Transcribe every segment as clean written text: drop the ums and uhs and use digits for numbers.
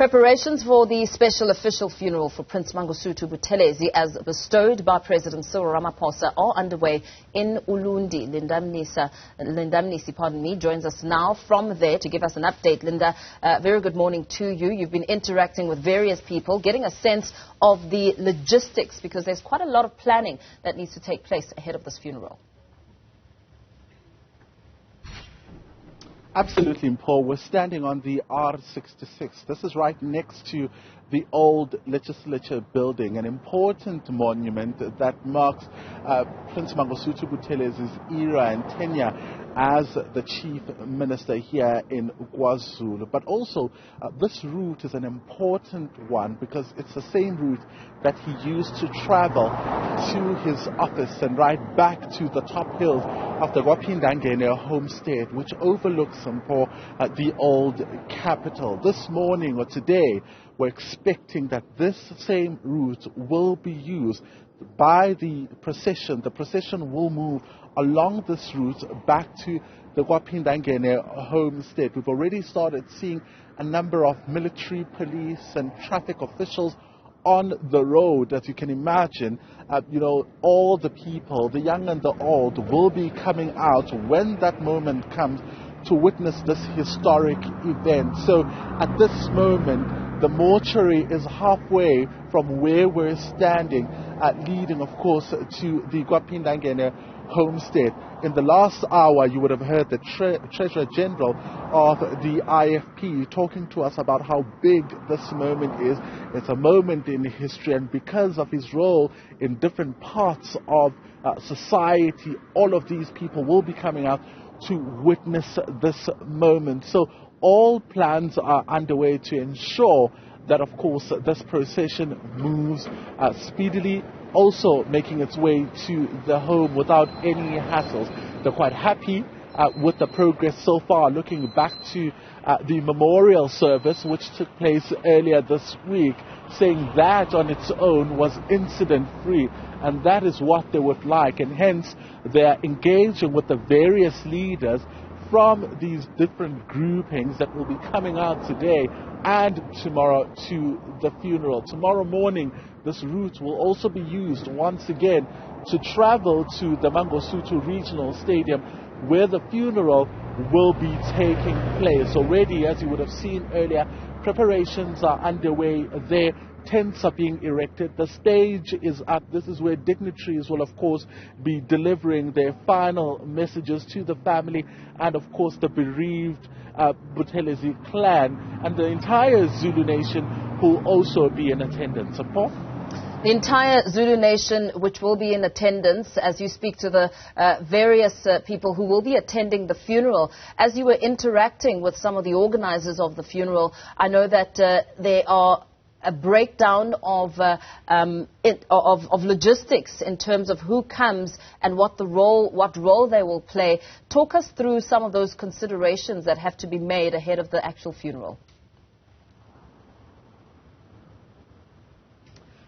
Preparations for the special official funeral for Prince Mangosuthu Buthelezi, as bestowed by President Cyril Ramaphosa, are underway in Ulundi. Linda Mnisi, joins us now from there to give us an update. Linda, very good morning to you. You've been interacting with various people, getting a sense of the logistics, because there's quite a lot of planning that needs to take place ahead of this funeral. Absolutely, Paul. We're standing on the R66. This is right next to the old legislature building, an important monument that marks Prince Mangosuthu Buthelezi's era and tenure as the chief minister here in KwaZulu. But also, this route is an important one because it's the same route that he used to travel to his office and right back to the top hills of the Ka Phindangene homestead, which overlooks the old capital. This morning or today, we're expecting that this same route will be used by the procession. The procession will move along this route back to the Ka Phindangene homestead. We've already started seeing a number of military, police and traffic officials on the road. As you can imagine, all the people, the young and the old, will be coming out when that moment comes to witness this historic event. So at this moment, the mortuary is halfway from where we're standing, leading, of course, to the Ka Phindangene homestead. In the last hour, you would have heard the Treasurer General of the IFP talking to us about how big this moment is. It's a moment in history, and because of his role in different parts of society, all of these people will be coming out to witness this moment. So all plans are underway to ensure that, of course, this procession moves speedily, also making its way to the home without any hassles. They're quite happy with the progress so far, looking back to the memorial service which took place earlier this week, saying that on its own was incident-free, and that is what they would like, and hence they're engaging with the various leaders from these different groupings that will be coming out today and tomorrow to the funeral. Tomorrow morning, this route will also be used once again to travel to the Mangosuthu Regional Stadium, where the funeral will be taking place. Already, as you would have seen earlier, preparations are underway there. Tents are being erected. The stage is up. This is where dignitaries will, of course, be delivering their final messages to the family and, of course, the bereaved Buthelezi clan, and the entire Zulu nation will also be in attendance. Paul? The entire Zulu nation, which will be in attendance as you speak to the various people who will be attending the funeral. As you were interacting with some of the organizers of the funeral, I know that there are a breakdown of logistics in terms of who comes and what role they will play. Talk us through some of those considerations that have to be made ahead of the actual funeral.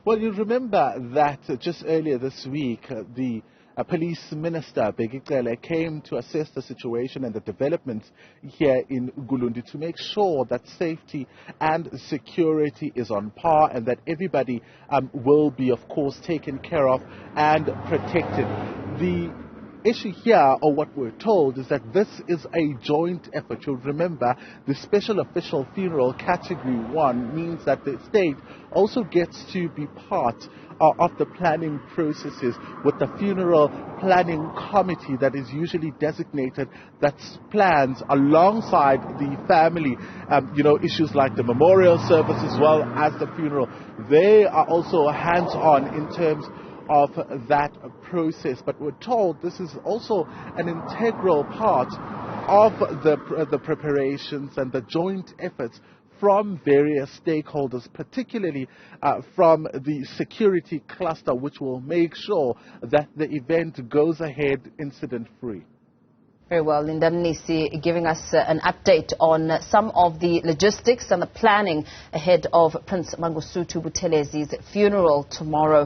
Well, you remember that just earlier this week, the police minister, Begicele, came to assess the situation and the developments here in Ulundi to make sure that safety and security is on par and that everybody will be, of course, taken care of and protected. The issue here, or what we're told, is that this is a joint effort. You'll remember the special official funeral category 1 means that the state also gets to be part of the planning processes with the funeral planning committee that is usually designated, that plans alongside the family, issues like the memorial service as well as the funeral. They are also hands-on in terms of that process, but we're told this is also an integral part of the preparations and the joint efforts from various stakeholders, particularly from the security cluster, which will make sure that the event goes ahead incident-free. Very well, Linda Mnisi giving us an update on some of the logistics and the planning ahead of Prince Mangosuthu Buthelezi's funeral tomorrow.